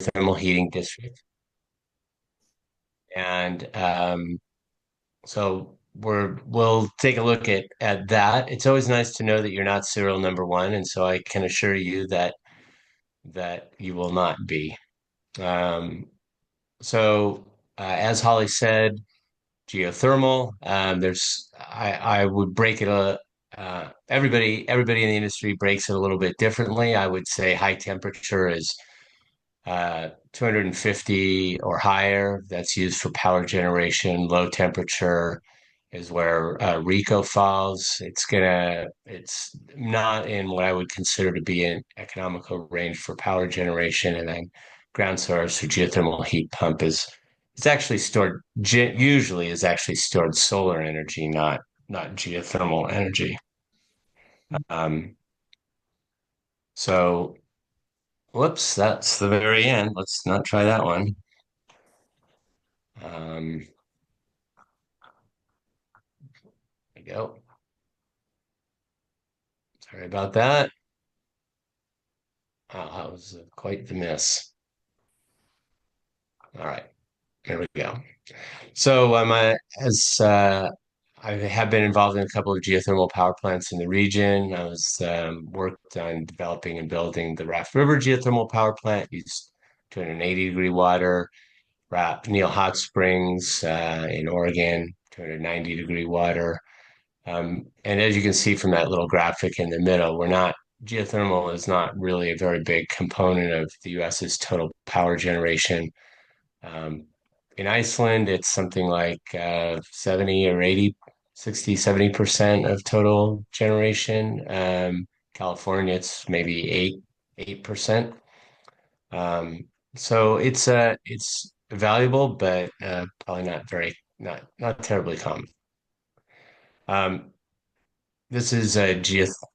geothermal heating district. And so we'll take a look at that. It's always nice to know that you're not serial number one, and so I can assure you that you will not be. Um, as Holly said, geothermal. I would break it everybody in the industry breaks it a little bit differently. I would say high temperature is 250 or higher. That's used for power generation. Low temperature is where Rico falls. It's not in what I would consider to be an economical range for power generation. And then ground source or geothermal heat pump is it's actually stored, usually is actually stored solar energy, not geothermal energy. Um, so, whoops, that's the very end. Let's not try that one. There we go. Sorry about that. That was quite the miss. All right, there we go. So as I have been involved in a couple of geothermal power plants in the region. I was worked on developing and building the Raft River geothermal power plant, used 280-degree water. Neil Hot Springs in Oregon, 290-degree water. And as you can see from that little graphic in the middle, geothermal is not really a very big component of the US's total power generation. Um, in Iceland, it's something like 70 or 80, 60, 70% of total generation. California, it's maybe 8%. Um, so it's valuable, but probably not terribly common. Um, this is a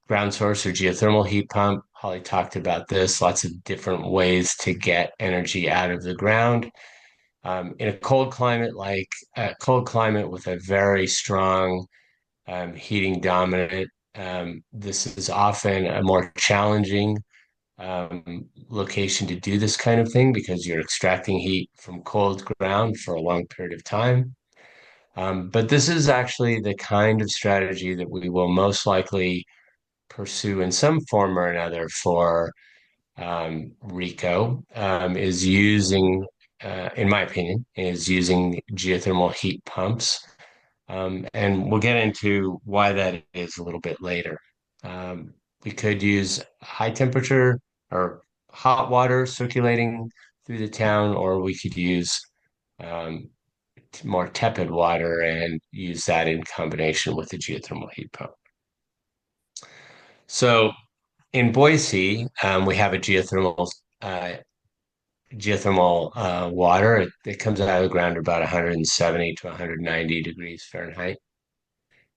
ground source or geothermal heat pump. Holly talked about this. Lots of different ways to get energy out of the ground. In a cold climate with a very strong heating dominant, this is often a more challenging location to do this kind of thing because you're extracting heat from cold ground for a long period of time. But this is actually the kind of strategy that we will most likely pursue in some form or another for Rico is using, in my opinion, is using geothermal heat pumps. And we'll get into why that is a little bit later. We could use high temperature or hot water circulating through the town, or we could use um, more tepid water and use that in combination with the geothermal heat pump. So in Boise, we have a geothermal water. It comes out of the ground at about 170 to 190 degrees Fahrenheit.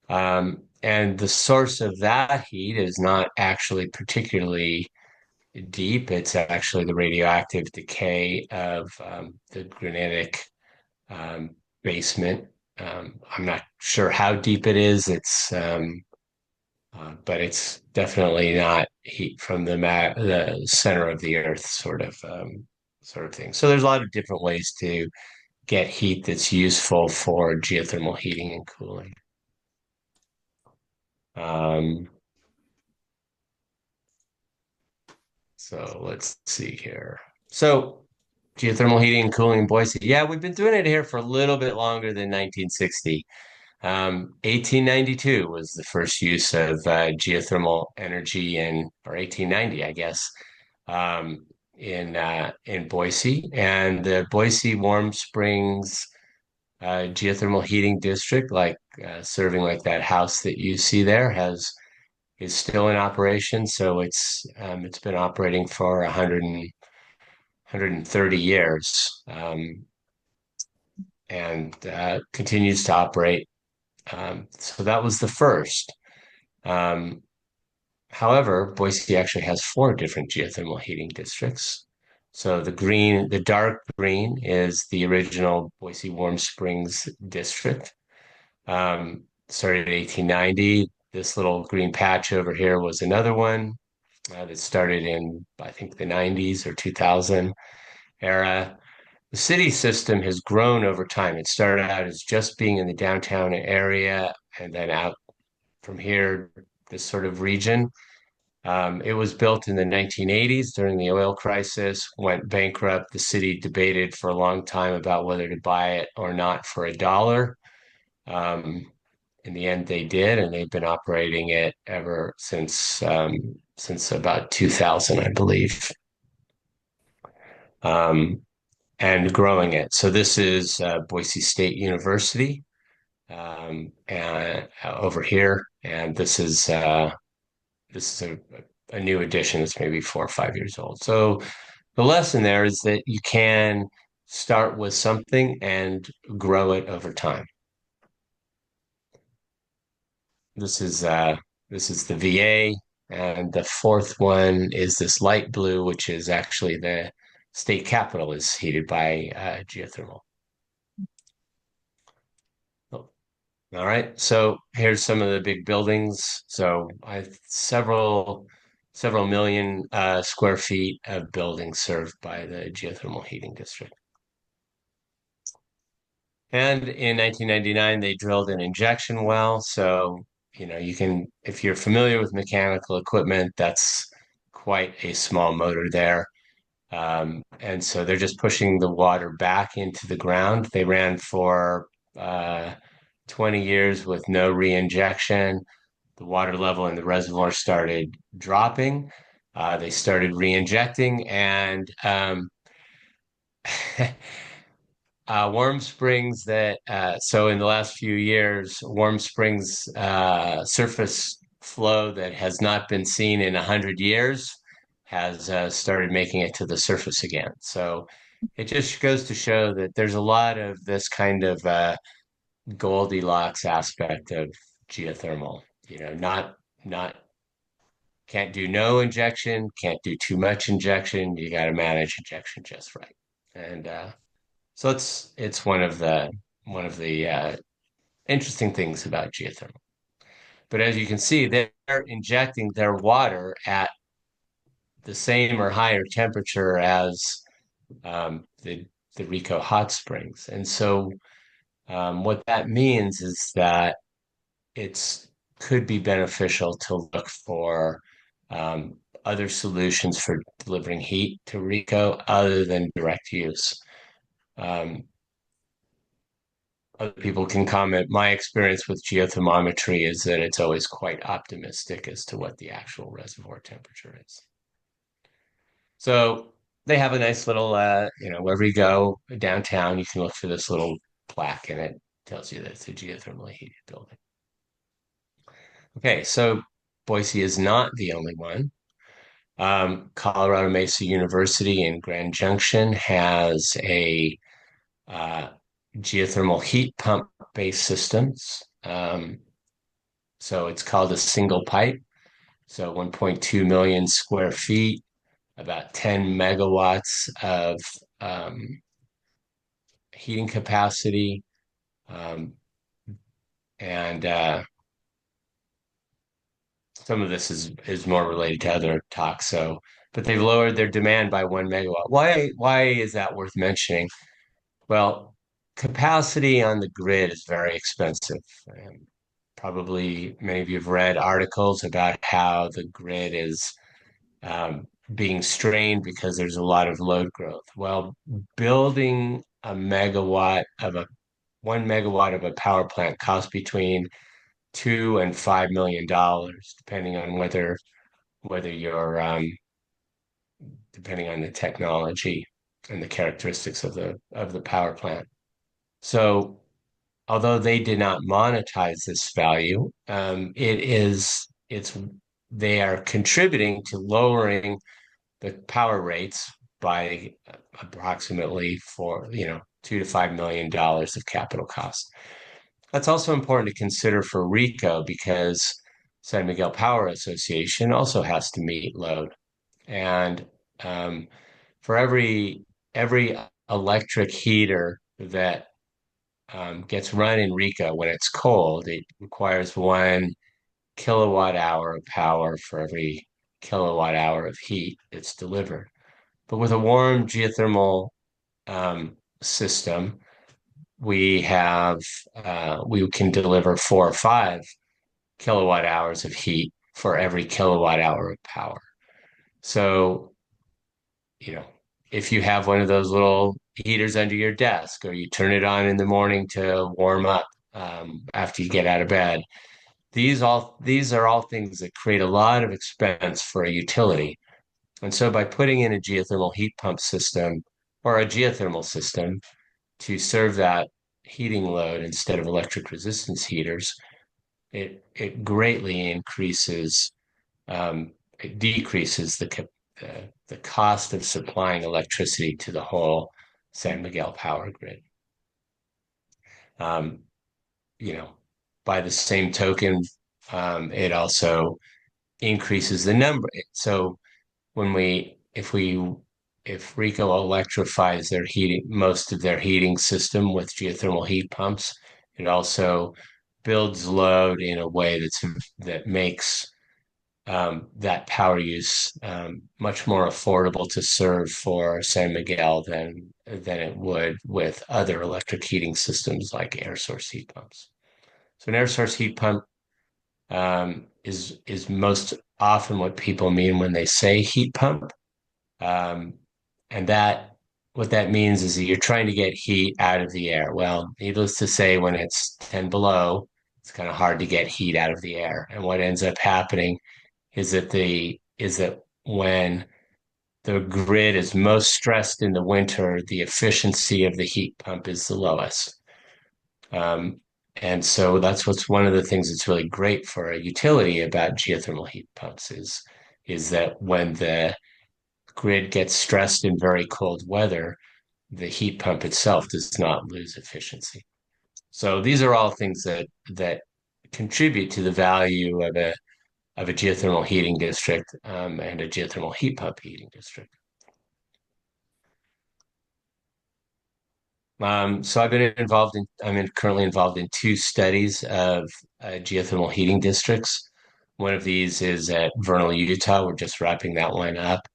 And the source of that heat is not actually particularly deep. It's actually the radioactive decay of the granitic basement. I'm not sure how deep it is. But it's definitely not heat from the center of the earth sort of thing. So there's a lot of different ways to get heat that's useful for geothermal heating and cooling. Um, so let's see here. So geothermal heating and cooling in Boise. Yeah, we've been doing it here for a little bit longer than 1960. 1892 was the first use of geothermal energy or 1890, I guess, um, in Boise. And the Boise Warm Springs geothermal heating district, serving like that house that you see there, has is still in operation. So it's been operating for 130 years and continues to operate. So that was the first. Um, However, Boise actually has four different geothermal heating districts. So the dark green is the original Boise Warm Springs district. Started in 1890. This little green patch over here was another one that started in, I think, the 90s or 2000. era. The city system has grown over time. It started out as just being in the downtown area and then out from here, this sort of region. It was built in the 1980s during the oil crisis, went bankrupt. The city debated for a long time about whether to buy it or not for $1. Um, in the end, they did, and they've been operating it ever since about 2000, I believe, um, and growing it. So this is Boise State University, and over here, and this is a new edition that's maybe 4 or 5 years old. So the lesson there is that you can start with something and grow it over time. This is uh, this is the VA, and the fourth one is this light blue, which is actually the state capitol is heated by geothermal. Oh, all right, so here's some of the big buildings. So I several million square feet of buildings served by the geothermal heating district. And in 1999, they drilled an injection well. So, you can, if you're familiar with mechanical equipment, that's quite a small motor there. And so they're just pushing the water back into the ground. They ran for 20 years with no re-injection. The water level in the reservoir started dropping. They started re-injecting, and Warm Springs so in the last few years, Warm Springs surface flow that has not been seen in 100 years has started making it to the surface again. So it just goes to show that there's a lot of this kind of Goldilocks aspect of geothermal. Not can't do no injection, can't do too much injection. You got to manage injection just right. And so it's one of the interesting things about geothermal. But as you can see, they're injecting their water at the same or higher temperature as the Rico hot springs. And so what that means is that it's could be beneficial to look for other solutions for delivering heat to Rico other than direct use. Um, Other people can comment. My experience with geothermometry is that it's always quite optimistic as to what the actual reservoir temperature is. So they have a nice little, wherever you go downtown, you can look for this little plaque and it tells you that it's a geothermally heated building. Okay, so Boise is not the only one. Colorado Mesa University in Grand Junction has a uh, geothermal heat pump based systems. So it's called a single pipe. So 1.2 million square feet, about 10 megawatts of um, heating capacity. Um, and some of this is more related to other talks. So, but they've lowered their demand by 1 megawatt. Why is that worth mentioning? Well, capacity on the grid is very expensive. Probably many of you have read articles about how the grid is being strained because there's a lot of load growth. Well, building a megawatt of a 1 megawatt of a power plant costs between $2 and $5 million, whether you're depending on the technology and the characteristics of the power plant. So although they did not monetize this value, they are contributing to lowering the power rates by approximately $2 to $5 million of capital costs. That's also important to consider for RICO because San Miguel Power Association also has to meet load. And um, for every electric heater that gets run in RICO when it's cold, it requires 1 kilowatt hour of power for every kilowatt hour of heat that's delivered. But with a warm geothermal system, we can deliver 4 or 5 kilowatt hours of heat for every kilowatt hour of power. So, you know, if you have one of those little heaters under your desk, or you turn it on in the morning to warm up after you get out of bed, these are all things that create a lot of expense for a utility. And so by putting in a geothermal heat pump system or a geothermal system to serve that heating load instead of electric resistance heaters, it greatly it decreases the cost of supplying electricity to the whole San Miguel power grid. Um, you know, by the same token, it also increases the number. So when if Rico electrifies most of their heating system with geothermal heat pumps, it also builds load in a way that makes that power use much more affordable to serve for San Miguel than it would with other electric heating systems like air source heat pumps. So an air source heat pump is most often what people mean when they say heat pump. Um, and that what that means is that you're trying to get heat out of the air. Well, needless to say, when it's 10 below, it's kind of hard to get heat out of the air. And what ends up happening is that when the grid is most stressed in the winter, the efficiency of the heat pump is the lowest. Um, and so that's what's one of the things that's really great for a utility about geothermal heat pumps is that when the grid gets stressed in very cold weather, the heat pump itself does not lose efficiency. So these are all things that contribute to the value of a geothermal heating district and a geothermal heat pump heating district. So I'm currently involved in 2 studies of geothermal heating districts. One of these is at Vernal, Utah. We're just wrapping that one up.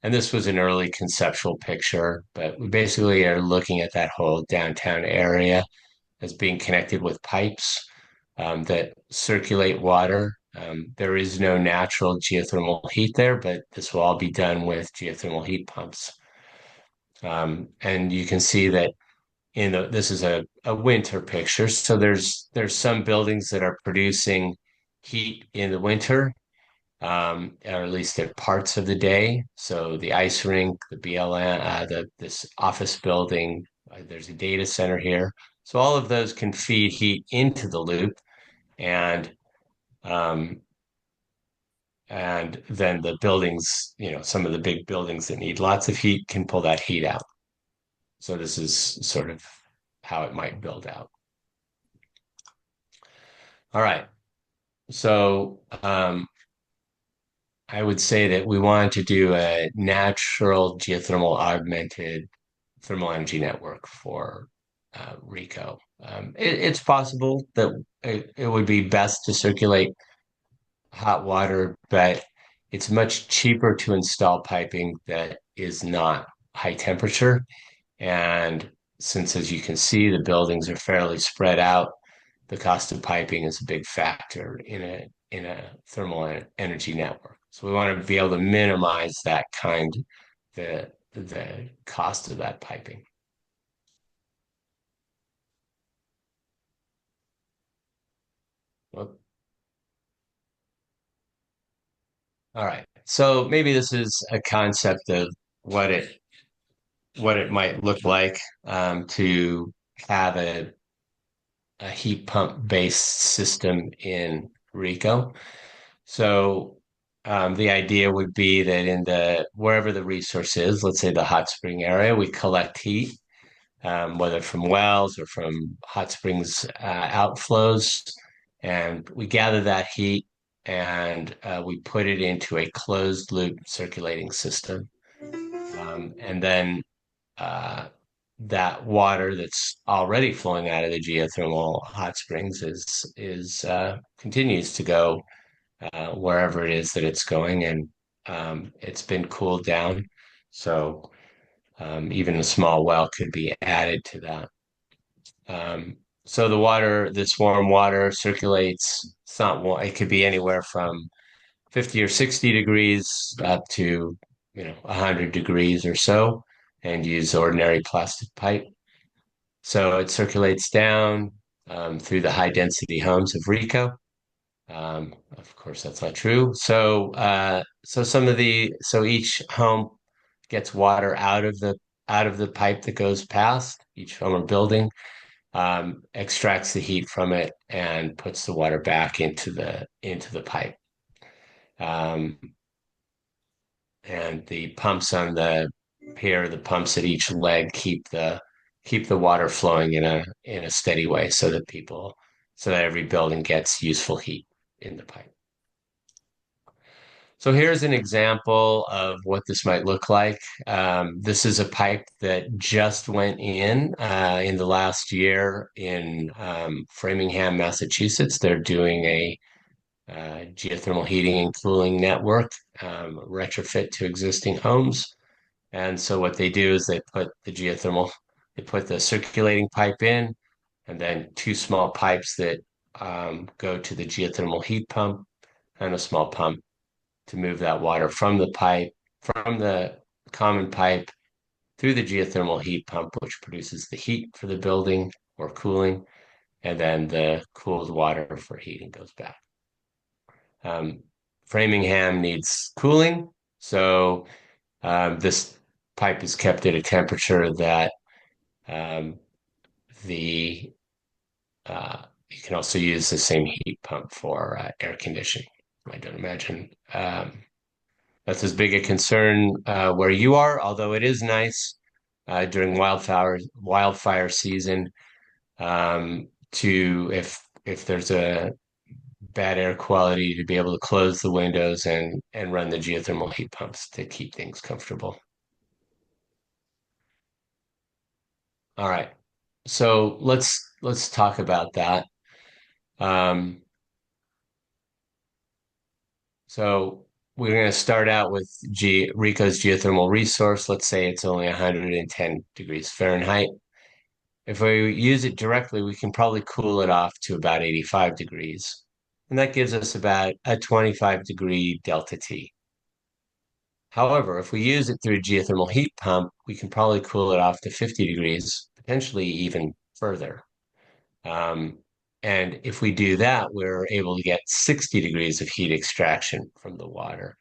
And this was an early conceptual picture, but we basically are looking at that whole downtown area as being connected with pipes that circulate water. There is no natural geothermal heat there, but this will all be done with geothermal heat pumps. And you can see that this is a winter picture. So there's some buildings that are producing heat in the winter, or at least at parts of the day. So the ice rink, the BLM, this office building, there's a data center here. So all of those can feed heat into the loop, and um, and then the buildings, some of the big buildings that need lots of heat can pull that heat out. So this is sort of how it might build out. All right. So I would say that we wanted to do a natural geothermal augmented thermal energy network for Rico. It's possible that it would be best to circulate hot water, but it's much cheaper to install piping that is not high temperature. And since, as you can see, the buildings are fairly spread out, the cost of piping is a big factor in a thermal energy network. So we want to be able to minimize the cost of that piping. Well, all right. So maybe this is a concept of what it might look like to have a heat pump based system in Rico. So the idea would be that in the wherever the resource is, let's say the hot spring area, we collect heat, whether from wells or from hot springs outflows, and we gather that heat and we put it into a closed loop circulating system. And then that water that's already flowing out of the geothermal hot springs is continues to go wherever it is that it's going, and it's been cooled down. So even a small well could be added to that. So the water, this warm water circulates. It's not warm, it could be anywhere from 50 or 60 degrees up to 100 degrees or so, and use ordinary plastic pipe. So it circulates down through the high density homes of Rico. Of course, that's not true. So each home gets water out of the pipe that goes past each home or building, extracts the heat from it, and puts the water back into the pipe. Um, and the pumps on the pumps at each leg keep the water flowing in a steady way so that every building gets useful heat in the pipe. So here's an example of what this might look like. This is a pipe that just went in the last year in Framingham, Massachusetts. They're doing a geothermal heating and cooling network retrofit to existing homes. And so what they do is they put the circulating pipe in, and then two small pipes that go to the geothermal heat pump and a small pump to move that water from the common pipe through the geothermal heat pump, which produces the heat for the building or cooling, and then the cooled water for heating goes back. Um, Framingham needs cooling, so this pipe is kept at a temperature that um, the you can also use the same heat pump for air conditioning. I don't imagine that's as big a concern where you are, although it is nice during wildfire season to if there's a bad air quality to be able to close the windows and run the geothermal heat pumps to keep things comfortable. All right. So let's talk about that. Um, so we're going to start out with Rico's geothermal resource. Let's say it's only 110 degrees Fahrenheit. If we use it directly, we can probably cool it off to about 85 degrees. And that gives us about a 25-degree delta T. However, if we use it through a geothermal heat pump, we can probably cool it off to 50 degrees, potentially even further. Um, and if we do that, we're able to get 60 degrees of heat extraction from the water.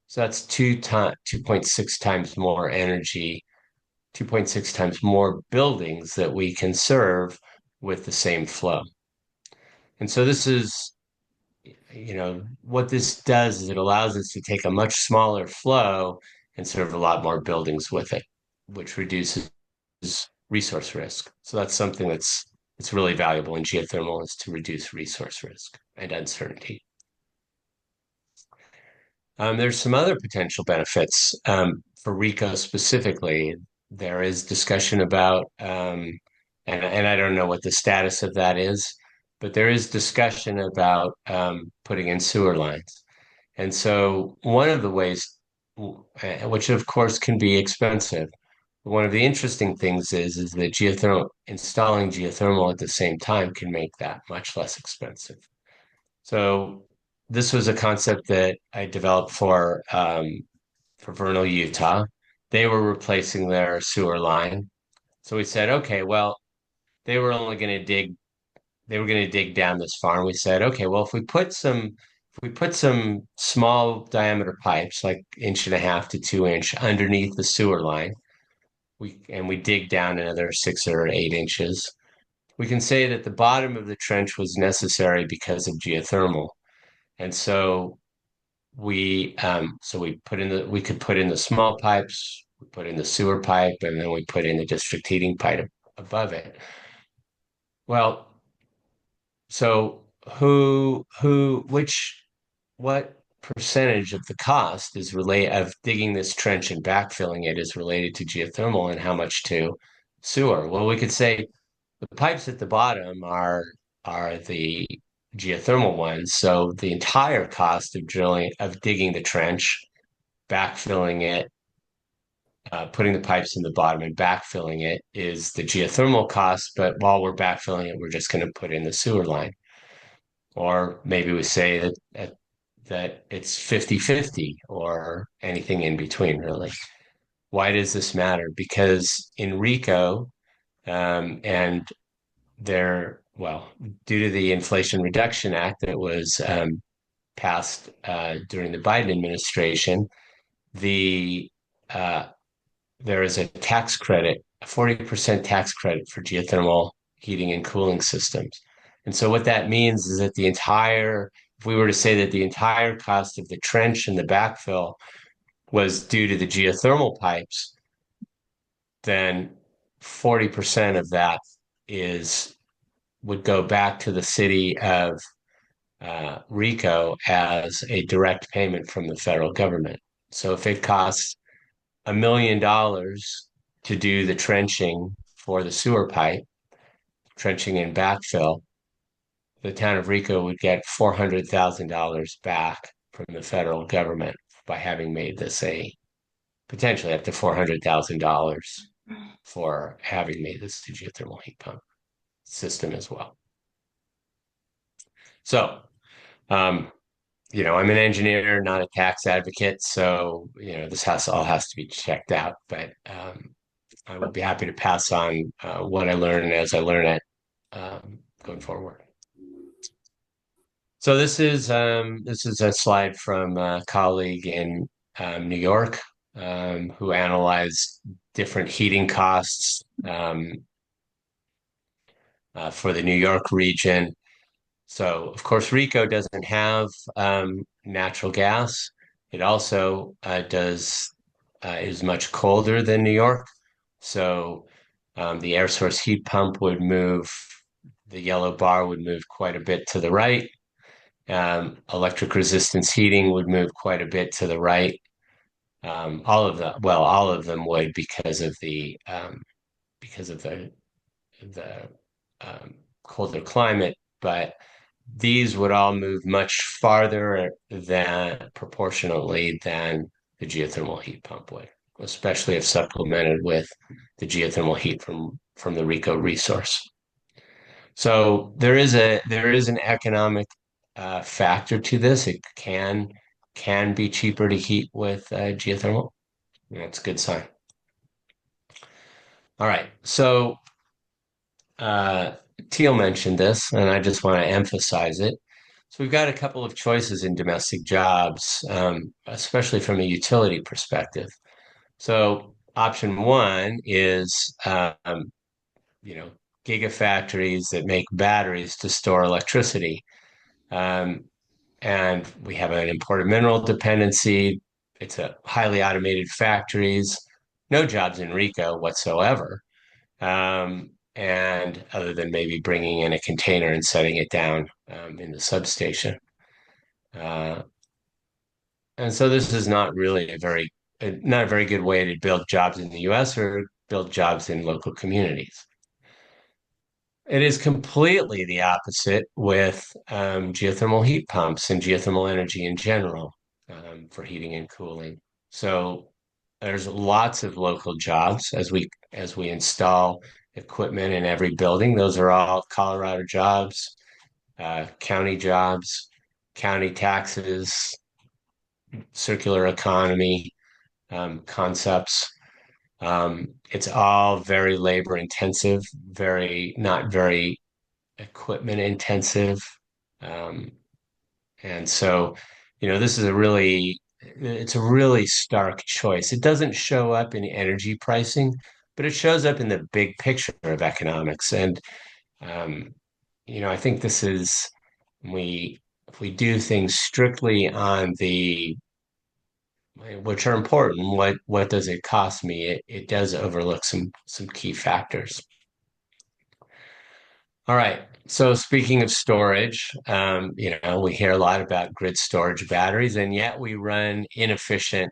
So that's 2.6 times more energy, 2.6 times more buildings that we can serve with the same flow. And so this is, what this does is it allows us to take a much smaller flow and serve a lot more buildings with it, which reduces resource risk. So that's something that's really valuable in geothermal is to reduce resource risk and uncertainty. There's some other potential benefits for RICO specifically. There is discussion about, and I don't know what the status of that is, but there is discussion about putting in sewer lines. And so one of the ways, which of course can be expensive, one of the interesting things is that installing geothermal at the same time can make that much less expensive. So this was a concept that I developed for Vernal, Utah. They were replacing their sewer line. So we said, okay, well, they were only going to dig down this far. And we said, okay, well, if we put some small diameter pipes, like inch and a half to 2 inch underneath the sewer line, we dig down another 6 or 8 inches, we can say that the bottom of the trench was necessary because of geothermal. And we could put in the small pipes, we put in the sewer pipe, and then we put in the district heating pipe above it. Well, so what percentage of the cost is related of digging this trench and backfilling it is related to geothermal and how much to sewer? Well, we could say the pipes at the bottom are the geothermal ones. So the entire cost of digging the trench, backfilling it, putting the pipes in the bottom and backfilling it is the geothermal cost. But while we're backfilling it, we're just going to put in the sewer line. Or maybe we say that it's 50-50 or anything in between, really. Why does this matter? Because in Rico, and well, due to the Inflation Reduction Act that was passed during the Biden administration, the uh, there is a tax credit, a 40% tax credit for geothermal heating and cooling systems. And so what that means is that if we were to say that the entire cost of the trench and the backfill was due to the geothermal pipes, then 40% of that is would go back to the city of Rico as a direct payment from the federal government. So if it costs $1 million to do the trenching for the sewer pipe, trenching and backfill, the town of Rico would get $400,000 back from the federal government by having made this a potentially up to $400,000 for having made this a geothermal heat pump system as well. So, um, I'm an engineer, not a tax advocate, so all has to be checked out. But I will be happy to pass on what I learn as I learn it going forward. So this is a slide from a colleague in New York who analyzed different heating costs for the New York region. So, of course, Rico doesn't have natural gas. It also is much colder than New York. So, the air source heat pump would move, the yellow bar would move quite a bit to the right. Electric resistance heating would move quite a bit to the right. All of them would because of the colder climate, but these would all move much farther than proportionately than the geothermal heat pump would, especially if supplemented with the geothermal heat from the Rico resource. So there is an economic factor to this. It can be cheaper to heat with geothermal. That's a good sign. All right, so uh, Teal mentioned this, and I just want to emphasize it. So we've got a couple of choices in domestic jobs, especially from a utility perspective. So option one is, you know, gigafactories that make batteries to store electricity. Um, and we have an imported mineral dependency. It's a highly automated factories, no jobs in Rico whatsoever. And other than maybe bringing in a container and setting it down in the substation. Uh, and so this is not a very good way to build jobs in the US or build jobs in local communities. It is completely the opposite with geothermal heat pumps and geothermal energy in general for heating and cooling. So there's lots of local jobs as we install equipment in every building. Those are all Colorado jobs, county jobs, county taxes, circular economy concepts. It's all very labor intensive, not very equipment intensive. Um, and so, it's a really stark choice. It doesn't show up in energy pricing, but it shows up in the big picture of economics. And, um, I think we, if we do things strictly on which are important, what does it cost me? It does overlook some key factors. All right. So speaking of storage, we hear a lot about grid storage batteries, and yet we run inefficient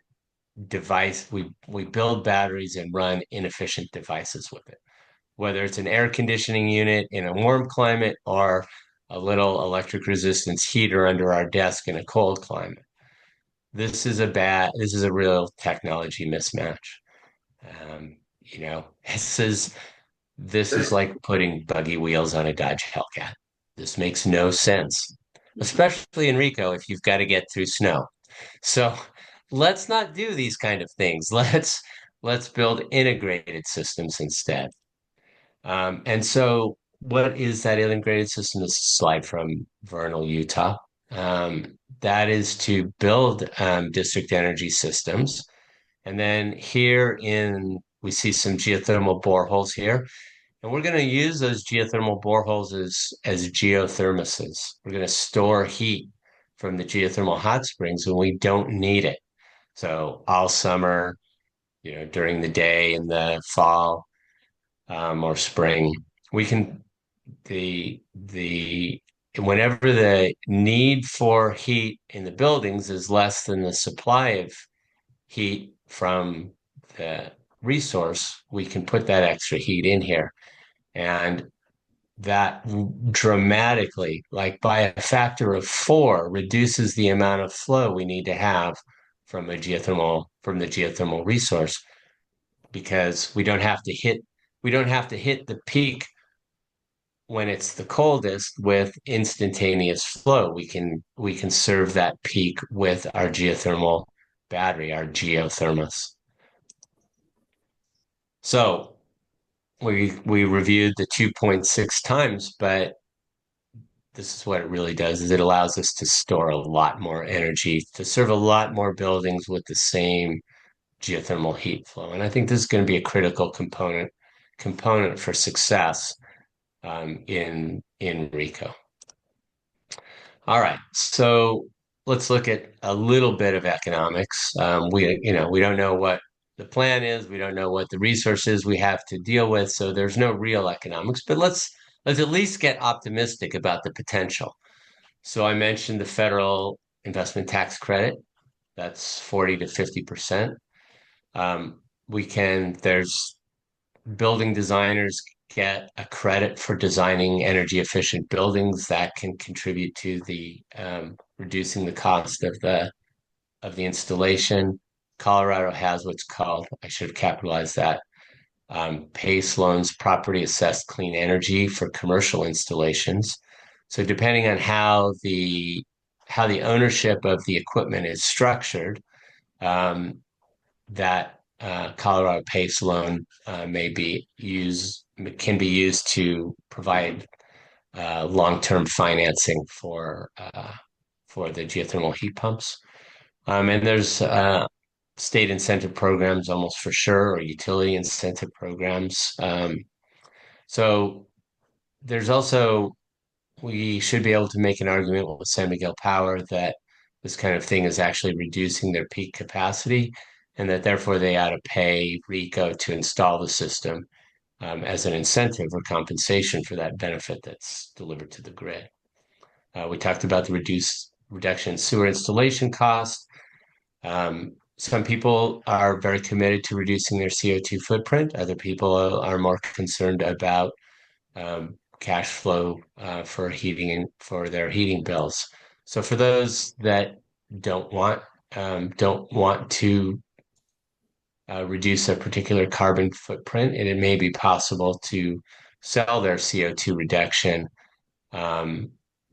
device. We build batteries and run inefficient devices with it, whether it's an air conditioning unit in a warm climate or a little electric resistance heater under our desk in a cold climate. This is a real technology mismatch. You know, this is like putting buggy wheels on a Dodge Hellcat. This makes no sense, especially in Rico if you've got to get through snow. So let's not do these kind of things. Let's build integrated systems instead. And so what is that integrated system? This is a slide from Vernal, Utah. That is to build district energy systems. And then we see some geothermal boreholes here. And we're going to use those geothermal boreholes as geothermoses. We're going to store heat from the geothermal hot springs when we don't need it. So all summer, during the day in the fall, or spring, we can the whenever the need for heat in the buildings is less than the supply of heat from the resource, we can put that extra heat in here. And that dramatically, like by a factor of 4, reduces the amount of flow we need to have from the geothermal resource, because we don't have to hit the peak when it's the coldest with instantaneous flow. We can serve that peak with our geothermal battery, our geothermos. So we reviewed the 2.6 times, but this is what it really does: is it allows us to store a lot more energy to serve a lot more buildings with the same geothermal heat flow. And I think this is going to be a critical component for success in Rico. All right, so let's look at a little bit of economics. We don't know what the plan is. We don't know what the resources we have to deal with. So there's no real economics. But let's at least get optimistic about the potential. So I mentioned the federal investment tax credit. That's 40 to 50%. There's building designers get a credit for designing energy efficient buildings that can contribute to the reducing the cost of the installation. Colorado has what's called, I should have capitalized that, PACE loans, property assessed clean energy for commercial installations. So depending on how the ownership of the equipment is structured, that Colorado PACE loan can be used to provide long-term financing for the geothermal heat pumps. And there's state incentive programs almost for sure, or utility incentive programs. So there's also we should be able to make an argument with San Miguel Power that this kind of thing is actually reducing their peak capacity, and that therefore they ought to pay Rico to install the system as an incentive or compensation for that benefit that's delivered to the grid. We talked about the reduction in sewer installation costs. Some people are very committed to reducing their CO2 footprint. Other people are more concerned about cash flow for their heating bills. So for those that don't want to reduce a particular carbon footprint, and it may be possible to sell their CO2 reduction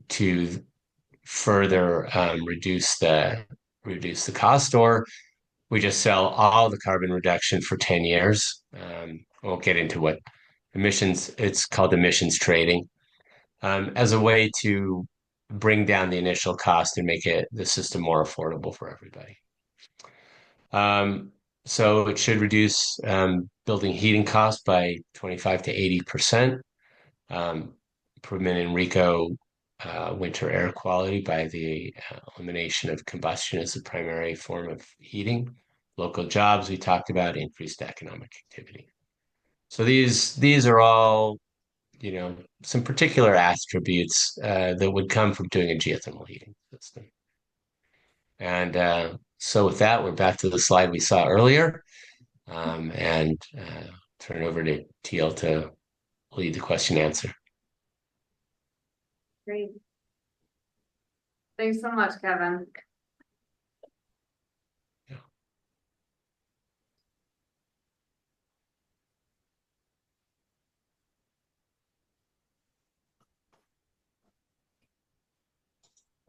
to further reduce the cost, or we just sell all the carbon reduction for 10 years. I won't get into what it's called emissions trading, as a way to bring down the initial cost and make the system more affordable for everybody. So it should reduce building heating costs by 25 to 80%, improvement in Rico winter air quality by the elimination of combustion as the primary form of heating, local jobs we talked about, increased economic activity. So these are all, some particular attributes that would come from doing a geothermal heating system. And so with that, we're back to the slide we saw earlier, and turn it over to Teal to lead the question answer. Great. Thanks so much, Kevin.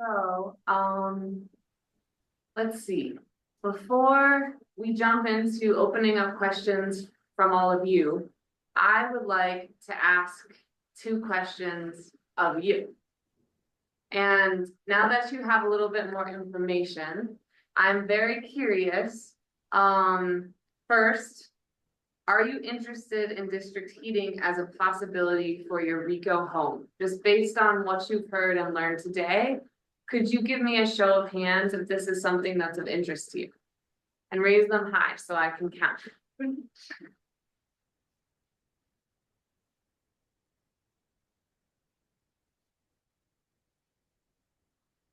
So, let's see. Before we jump into opening up questions from all of you, I would like to ask two questions of you. And now that you have a little bit more information, I'm very curious. First, are you interested in district heating as a possibility for your Rico home? Just based on what you've heard and learned today, could you give me a show of hands if this is something that's of interest to you? And raise them high so I can count.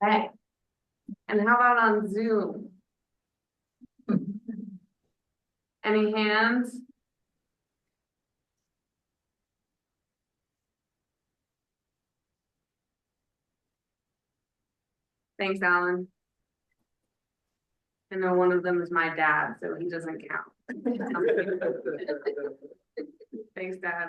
Okay. And how about on Zoom? Any hands? Thanks, Alan. I know one of them is my dad, so he doesn't count. Thanks, Dad.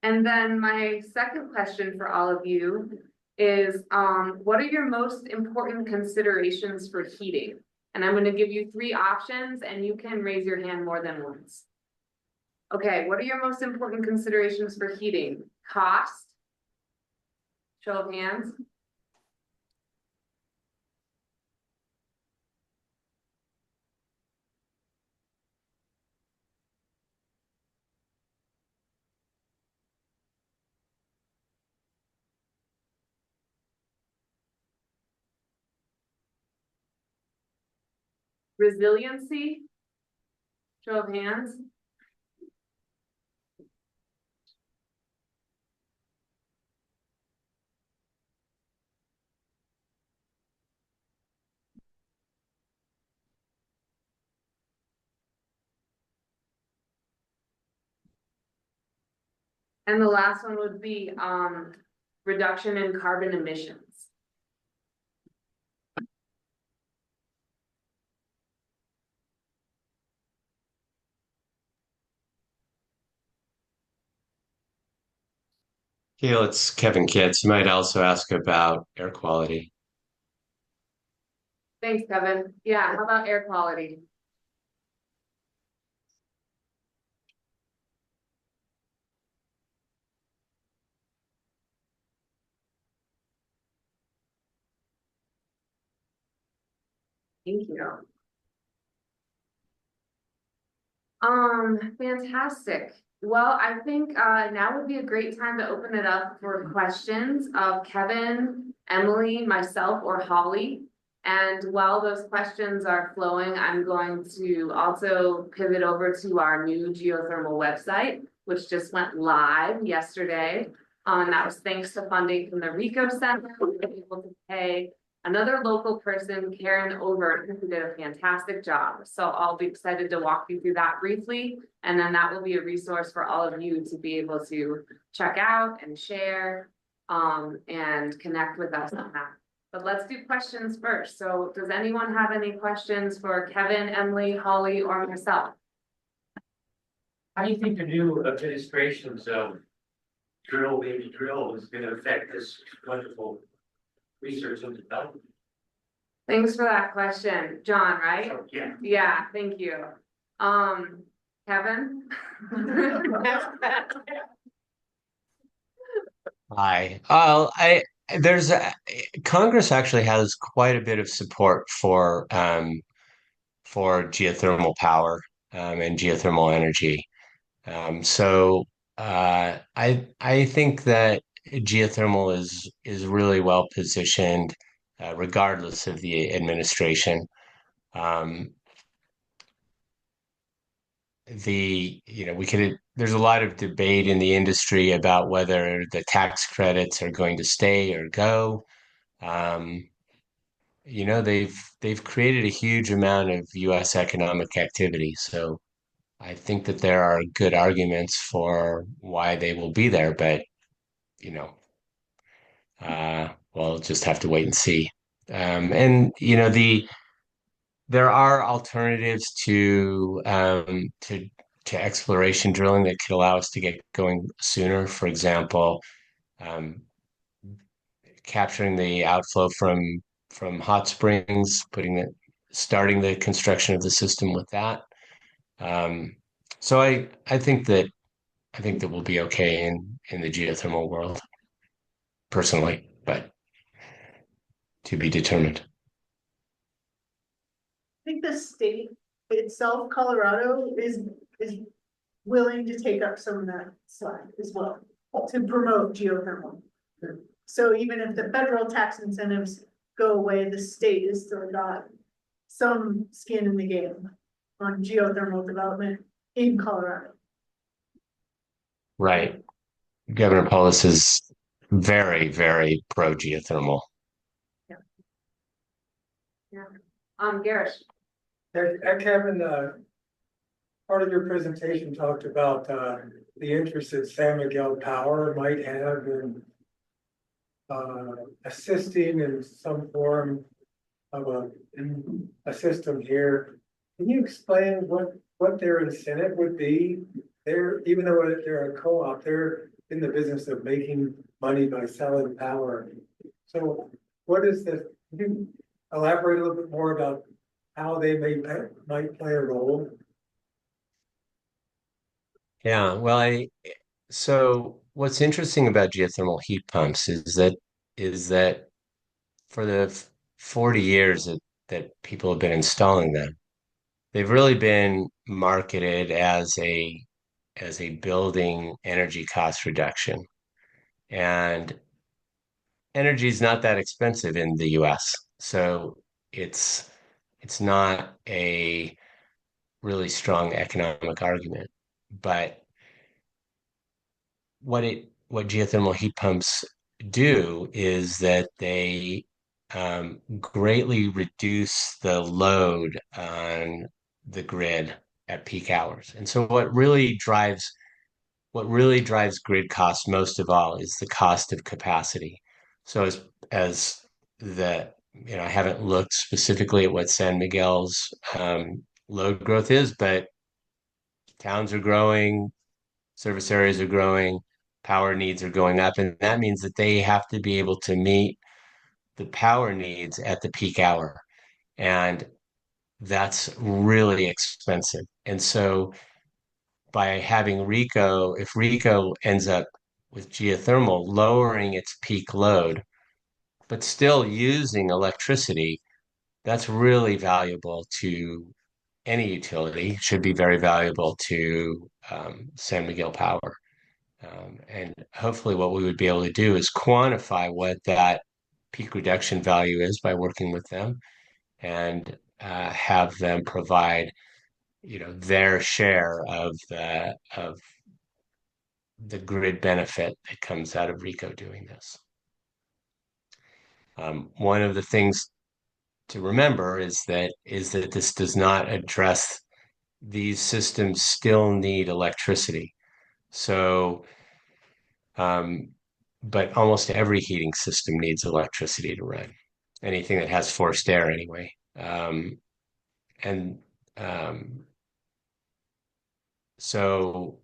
And then my second question for all of you is, what are your most important considerations for heating? And I'm going to give you three options and you can raise your hand more than once. Okay, what are your most important considerations for heating? Cost? Show of hands. Resiliency? Show of hands. And the last one would be reduction in carbon emissions. Gail, it's Kevin Kitts. You might also ask about air quality. Thanks, Kevin. Yeah, how about air quality? Thank you. Fantastic. Well, I think now would be a great time to open it up for questions of Kevin, Emily, myself, or Holly. And while those questions are flowing, I'm going to also pivot over to our new geothermal website, which just went live yesterday. That was thanks to funding from the Rico Center. We were able to pay another local person, Karen Overt, who did a fantastic job. So I'll be excited to walk you through that briefly. And then that will be a resource for all of you to be able to check out and share and connect with us on that. But let's do questions first. So does anyone have any questions for Kevin, Emily, Holly, or myself? How do you think the new administration's drill baby drill is going to affect this wonderful research and development? Thanks for that question, John, right? So, yeah. Yeah, thank you. Kevin? Hi. There's Congress actually has quite a bit of support for geothermal power and geothermal energy. I think that geothermal is really well positioned, regardless of the administration. Um, we could there's a lot of debate in the industry about whether the tax credits are going to stay or go. Um, they've created a huge amount of U.S. economic activity, so I think that there are good arguments for why they will be there, but you know, we'll just have to wait and see. And the there are alternatives to exploration drilling that could allow us to get going sooner. For example, um, capturing the outflow from hot springs, starting the construction of the system with that. Um, so I think that we'll be okay in the geothermal world, personally, but to be determined. I think the state itself, Colorado, is willing to take up some of that slack as well to promote geothermal. So even if the federal tax incentives go away, the state has still got some skin in the game on geothermal development in Colorado. Right. Governor Polis is very, very pro geothermal. Garish. Kevin, part of your presentation talked about the interest that San Miguel Power might have in assisting in some form of a system here. Can you explain what their incentive would be? Even though they're a co-op, they're in the business of making money by selling power. So what is the, can you elaborate a little bit more about how they might play a role? Yeah, well, so what's interesting about geothermal heat pumps is that for the 40 years that people have been installing them, they've really been marketed as a building energy cost reduction. And energy is not that expensive in the US. So it's it's not a really strong economic argument. But what geothermal heat pumps do is that they greatly reduce the load on the grid at peak hours. And so what really drives grid costs most of all is the cost of capacity. So as I haven't looked specifically at what San Miguel's load growth is, but towns are growing, service areas are growing, power needs are going up, and that means that they have to be able to meet the power needs at the peak hour. And that's really expensive. And so by having Rico, if Rico ends up with geothermal lowering its peak load, but still using electricity, that's really valuable to any utility, should be very valuable to San Miguel Power. And hopefully, what we would be able to do is quantify what that peak reduction value is by working with them and have them provide, their share of the grid benefit that comes out of Rico doing this. One of the things to remember is that this does not address these systems still need electricity. So, but almost every heating system needs electricity to run. Anything that has forced air, anyway. And so,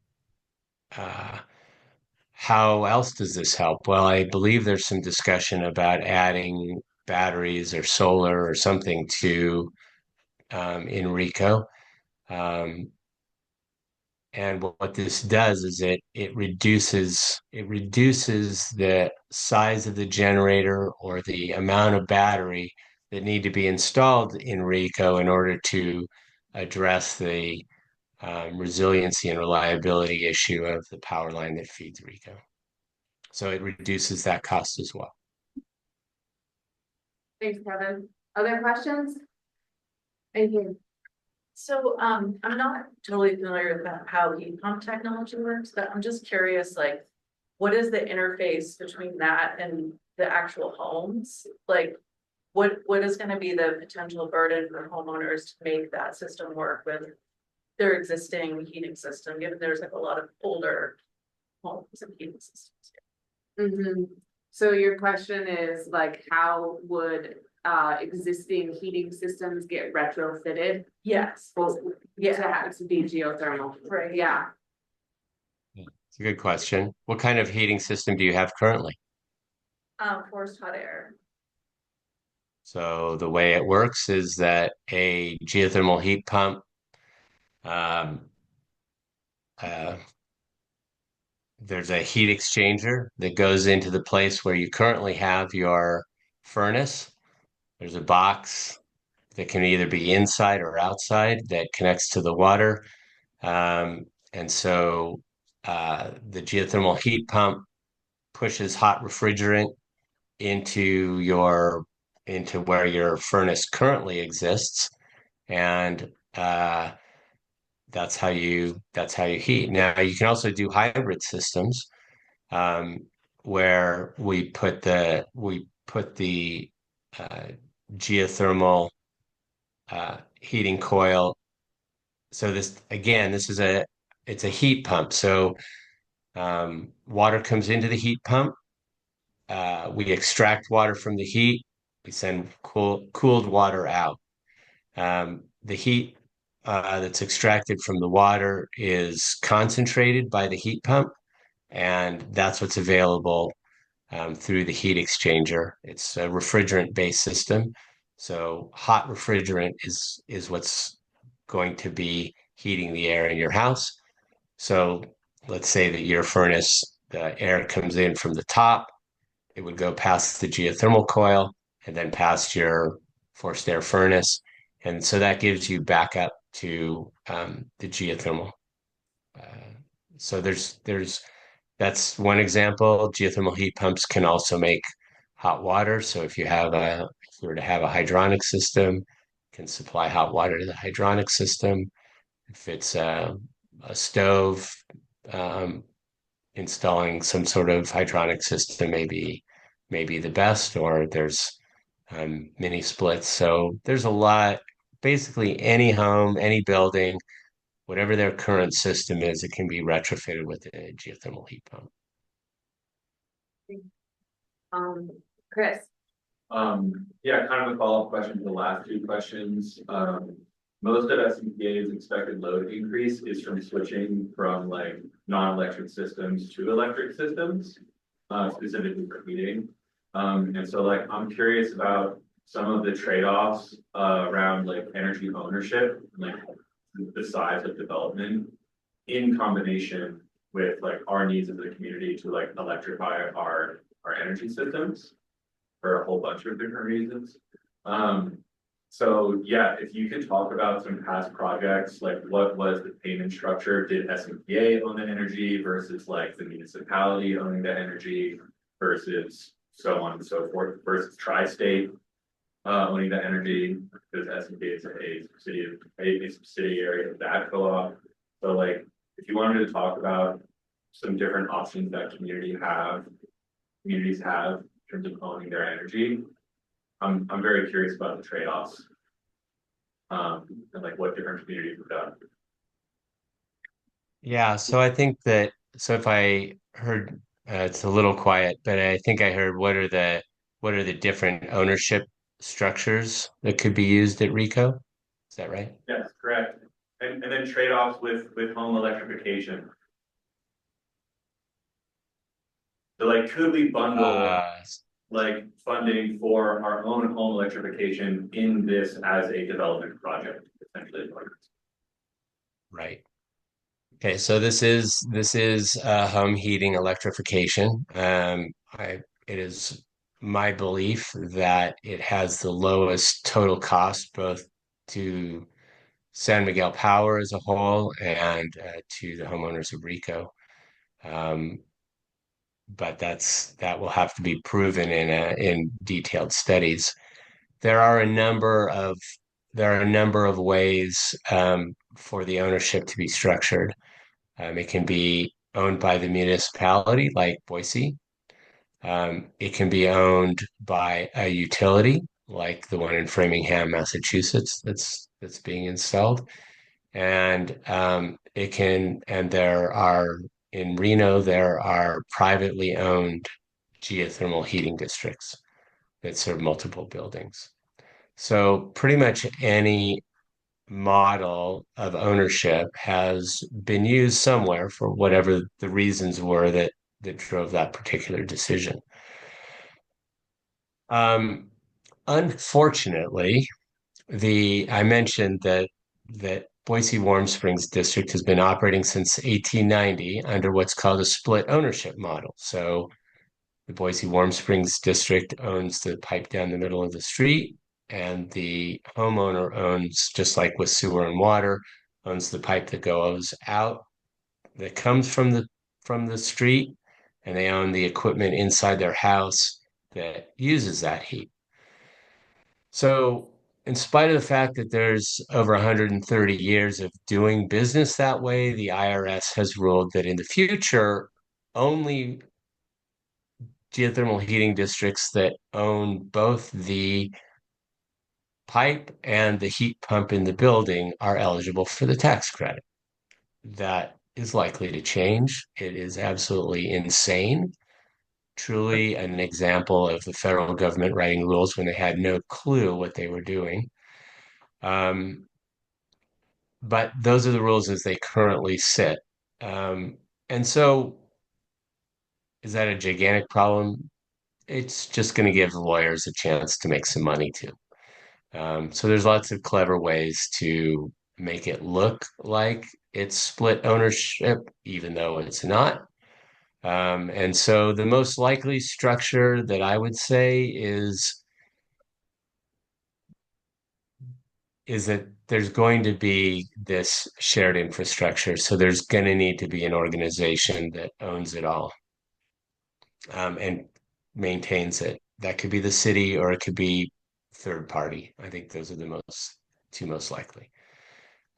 how else does this help? Well, I believe there's some discussion about adding batteries or solar or something to in Rico. And what this does is it reduces the size of the generator or the amount of battery that need to be installed in Rico in order to address the resiliency and reliability issue of the power line that feeds Rico. So it reduces that cost as well. Thanks, Kevin. Other questions? Thank you. So I'm not totally familiar with how heat pump technology works, but I'm just curious, like, what is the interface between that and the actual homes? Like, what is going to be the potential burden for homeowners to make that system work with their existing heating system, given there's like a lot of older homes and heating systems here? So your question is like, how would existing heating systems get retrofitted Yes, to yeah, have to be geothermal. right. Yeah, It's a good question. What kind of heating system do you have currently? Forced hot air. So the way it works is that a geothermal heat pump um, uh, there's a heat exchanger that goes into the place where you currently have your furnace. There's a box that can either be inside or outside that connects to the water. And so the geothermal heat pump pushes hot refrigerant into your into where your furnace currently exists, and that's how you heat. Now you can also do hybrid systems um, where we put the uh, geothermal heating coil. So this again, this is a it's a heat pump. So water comes into the heat pump. We extract water from the heat. We send cooled water out. The heat that's extracted from the water is concentrated by the heat pump, and that's what's available through the heat exchanger. It's a refrigerant-based system, so hot refrigerant is what's going to be heating the air in your house. So let's say that your furnace, the air comes in from the top, it would go past the geothermal coil and then past your forced air furnace. And so that gives you backup to the geothermal. Uh, so there's that's one example. Geothermal heat pumps can also make hot water. So if you were to have a hydronic system, can supply hot water to the hydronic system. If it's a stove, um, installing some sort of hydronic system maybe the best, or there's mini splits. So there's a lot. Basically, any home, any building, whatever their current system is, it can be retrofitted with a geothermal heat pump. um, Chris. Yeah, kind of a follow-up question to the last two questions. Most of SCPA's expected load increase is from switching from like non-electric systems to electric systems, specifically for heating. And so like, I'm curious about some of the trade-offs, around like energy ownership, like the size of development in combination with like our needs as a community to like electrify our energy systems for a whole bunch of different reasons. So yeah, if you could talk about some past projects, like what was the payment structure? Did SMPA own the energy versus like the municipality owning the energy versus so on and so forth versus tri-state owning the energy because SMPA is a subsidiary of that co-op. So like if you wanted to talk about some different options that communities have in terms of owning their energy, I'm very curious about the trade-offs. And like what different communities have done. Yeah, so I think that so if I heard it's a little quiet, but I think I heard what are the different ownership structures that could be used at Rico? Is that right? Yes, correct. And then trade-offs with home electrification. So like could we bundle Uh, like funding for our own home electrification in this as a development project, essentially? right. Okay, so this is home heating electrification. It is my belief that it has the lowest total cost both to San Miguel Power as a whole and to the homeowners of Rico. Um, but that will have to be proven in detailed studies. There are a number of ways for the ownership to be structured. It can be owned by the municipality, like Boise. It can be owned by a utility, like the one in Framingham, Massachusetts, that's being installed. And there are in Reno, there are privately owned geothermal heating districts. that serve multiple buildings. So pretty much any model of ownership has been used somewhere for whatever the reasons were that drove that particular decision. Um, Unfortunately, the I mentioned that Boise Warm Springs District has been operating since 1890 under what's called a split ownership model. So the Boise Warm Springs District owns the pipe down the middle of the street, and the homeowner owns, just like with sewer and water, owns the pipe that goes out, that comes from the street, and they own the equipment inside their house that uses that heat. So, in spite of the fact that there's over 130 years of doing business that way, the IRS has ruled that in the future, only geothermal heating districts that own both the pipe and the heat pump in the building are eligible for the tax credit. That is likely to change. It is absolutely insane. Truly an example of the federal government writing rules when they had no clue what they were doing. Um, but those are the rules as they currently sit. And so, is that a gigantic problem? It's just going to give lawyers a chance to make some money too. So there's lots of clever ways to make it look like it's split ownership, even though it's not. And so the most likely structure that I would say is that there's going to be this shared infrastructure. So there's going to need to be an organization that owns it all, and maintains it. That could be the city or it could be third party. I think those are the two most likely.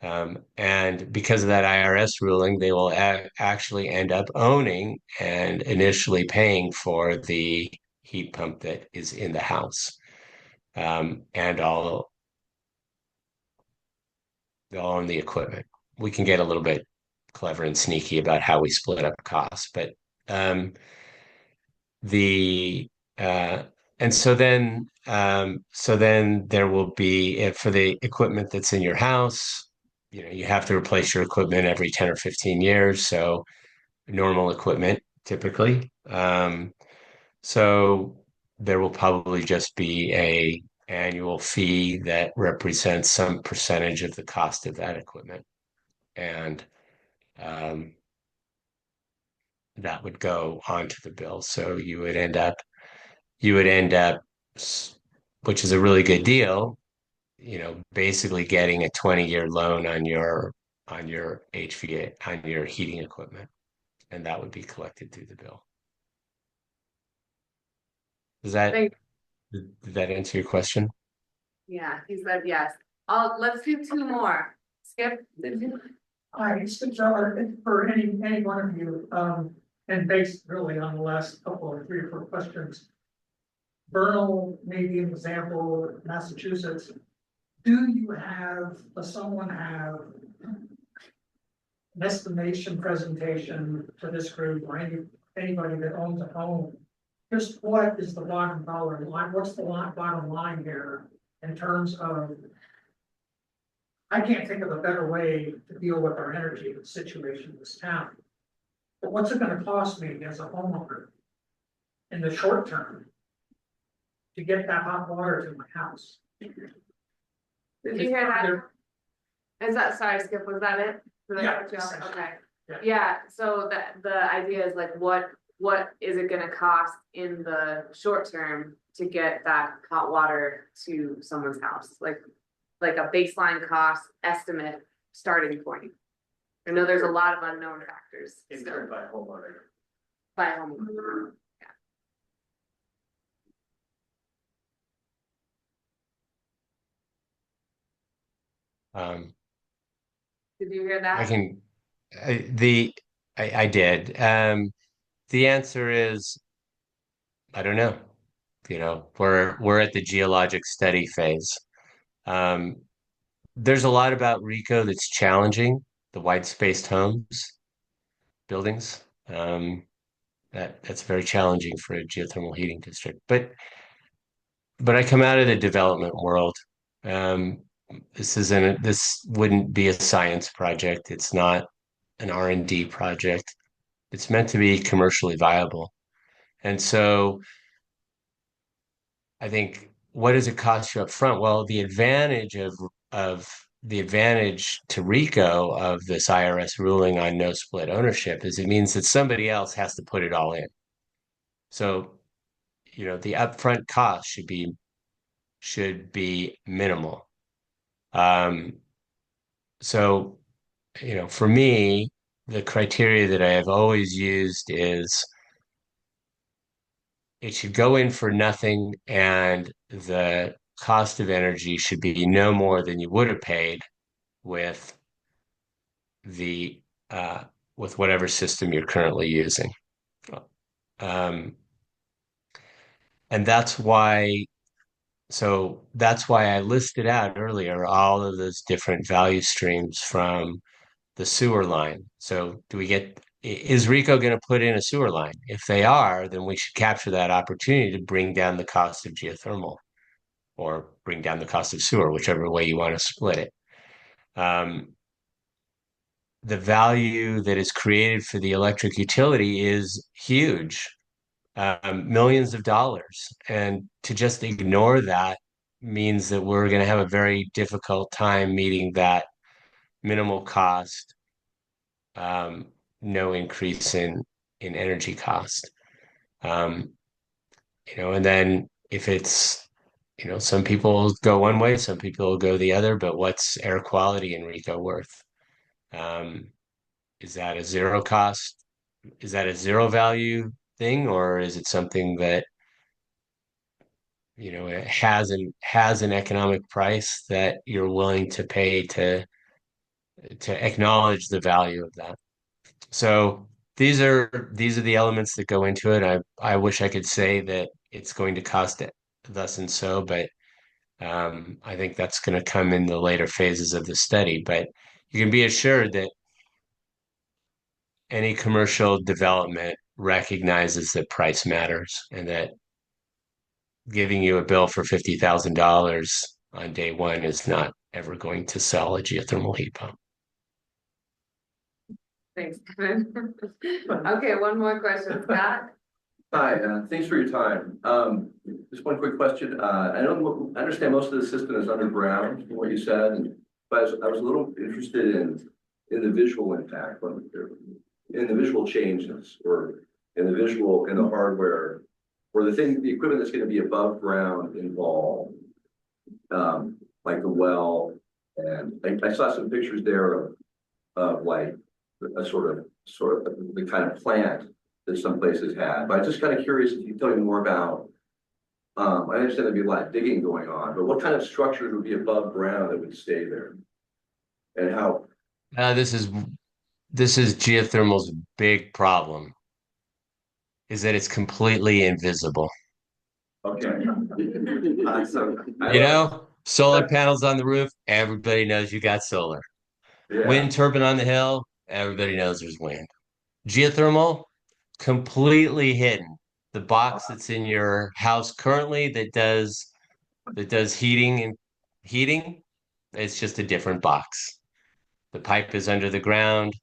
And because of that IRS ruling, they will actually end up owning and initially paying for the heat pump that is in the house. And they'll own the equipment. We can get a little bit clever and sneaky about how we split up costs, but um, the uh, and so then there will be if for the equipment that's in your house, you have to replace your equipment every 10 or 15 years. So normal equipment typically. So there will probably just be a annual fee that represents some percentage of the cost of that equipment. And um, that would go onto the bill. So you would end up, which is a really good deal, basically getting a 20-year loan on your HVA, on your heating equipment, and that would be collected through the bill. Does that Thank- did that answer your question? Yeah, he said yes. Let's do two more. Skip, did you? Hi, it's for any one of you, and based really on the last couple of 3 or 4 questions. Vernal, maybe an example, Massachusetts. Do you have, does someone have an estimation presentation for this group or anybody that owns a home? Just what is the bottom dollar line? What's the bottom line here in terms of I can't think of a better way to deal with our energy situation in this town. But what's it gonna cost me as a homeowner in the short term to get that hot water to my house? Did you hear that? Is that, sorry, Skip, was that it? Did I Yeah, cut you off? essentially. Okay. Yeah. Yeah, so the idea is like, what is it gonna cost in the short term to get that hot water to someone's house? Like a baseline cost estimate starting point. I know there's a lot of unknown factors. Incurred by homeowner. By home. Um, Did you hear I that? can I did. The answer is I don't know. We're at the geologic study phase. Um, there's a lot about Rico that's challenging the wide spaced homes, buildings. That's very challenging for a geothermal heating district. But but I come out of the development world. Um, this wouldn't be a science project. It's not an R&D project. It's meant to be commercially viable. And so I think, what does it cost you up front? Well, of the advantage to Rico of this IRS ruling on no split ownership is it means that somebody else has to put it all in. So, the upfront cost should be minimal. Um, so, for me, the criteria that I have always used is it should go in for nothing, and the cost of energy should be no more than you would have paid with the with whatever system you're currently using. Um, and that's why I listed out earlier all of those different value streams from the sewer line. So is Rico going to put in a sewer line? If they are, then we should capture that opportunity to bring down the cost of geothermal or bring down the cost of sewer, whichever way you want to split it. The value that is created for the electric utility is huge, millions of dollars. And to just ignore that means that we're going to have a very difficult time meeting that minimal cost, um, no increase in energy cost. Um, and then if it's, some people go one way, some people go the other, but what's air quality in Rico worth? Um, is that a zero cost? Is that a zero value thing, or is it something that, it has an economic price that you're willing to pay to acknowledge the value of that? So these are the elements that go into it. I wish I could say that it's going to cost it thus and so, but I think that's going to come in the later phases of the study. But you can be assured that any commercial development recognizes that price matters and that giving you a bill for $50,000 on day one is not ever going to sell a geothermal heat pump. Thanks, Kevin. Okay, one more question, Scott. Hi, thanks for your time. Just one quick question. I understand most of the system is underground, from what you said, but I was a little interested in the visual impact, in the visual changes, or in the hardware, or the equipment that's going to be above ground involved, like the well, and I saw some pictures there of like a sort of the kind of plant that some places had. But I'm just kind of curious if you can tell me more about, I understand there'd be a lot of digging going on, but what kind of structure would be above ground that would stay there? And how? This is geothermal's big problem, is that it's completely invisible. Okay. Solar panels on the roof, everybody knows you got solar. Yeah. Wind turbine on the hill, everybody knows there's wind. Geothermal, completely hidden. The box that's in your house currently that does heating, it's just a different box. The pipe is under the ground.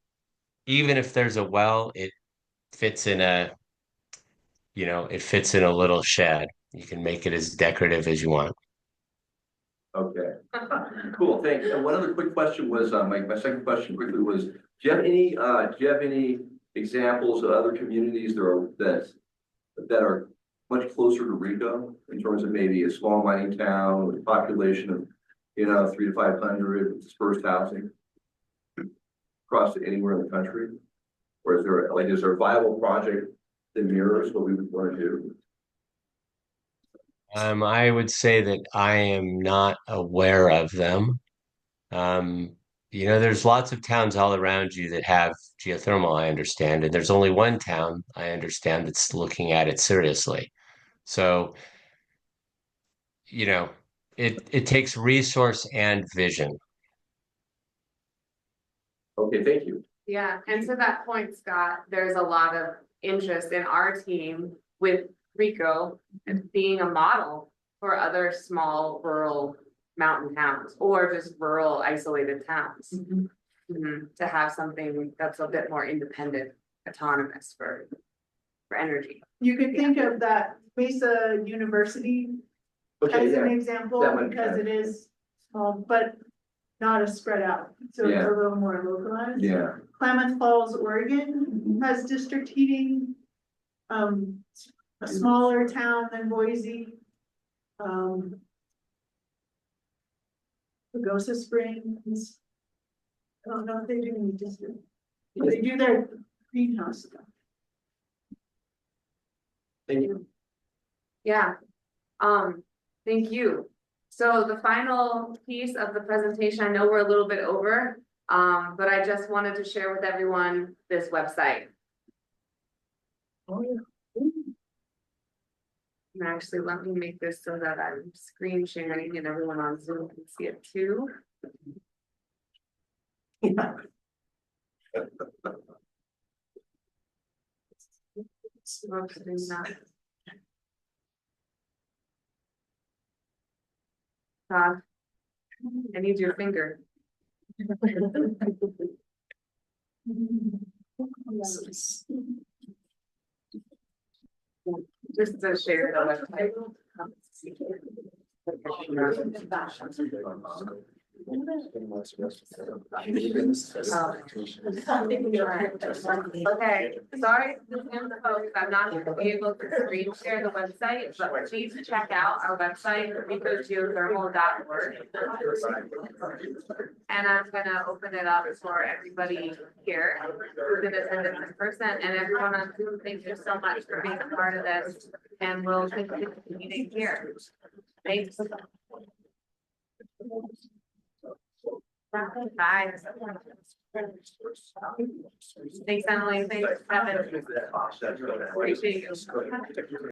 Even if there's a well, fits in a, it fits in a little shed. You can make it as decorative as you want. Okay. Cool. Thanks. And one other quick question was, my second question quickly was, do you have any examples of other communities that are much closer to Rico in terms of maybe a small mining town with a population of, 300 to 500 dispersed housing across anywhere in the country? Or is there a viable project that mirrors what we would want to do? I would say that I am not aware of them. Um, there's lots of towns all around you that have geothermal, I understand, and there's only one town I understand that's looking at it seriously. So, you know, it takes resource and vision. Okay, thank you. Yeah, and to that point, Scott, there's a lot of interest in our team with Rico and being a model for other small rural mountain towns or just rural isolated towns. To have something that's a bit more independent, autonomous for energy. You could think of that Mesa University Okay, as an yeah, example, that might- because it is small, but not as spread out, so it's Yeah. a little more localized. yeah. Klamath Falls, Oregon has district heating. A smaller town than Boise. Pagosa Springs. I don't know if they do any district. They do their greenhouse stuff. Thank you. Yeah, thank you. So the final piece of the presentation, I know we're a little bit over, but I just wanted to share with everyone this website. And actually, let me make this so that I'm screen sharing and everyone on Zoom can see it too. Oops, doing that. Todd, I need your finger. Just to share the website. Okay, sorry, folks, I'm not gonna be able to screen share the website, but please check out our website, ricogeothermal.org. And I'm gonna open it up for everybody here who's in attendance in person, and everyone on Zoom, thank you so much for being a part of this, and we'll continue the meeting here. Thanks. Bye. Thanks, Emily. Thanks, Kevin. Appreciate you.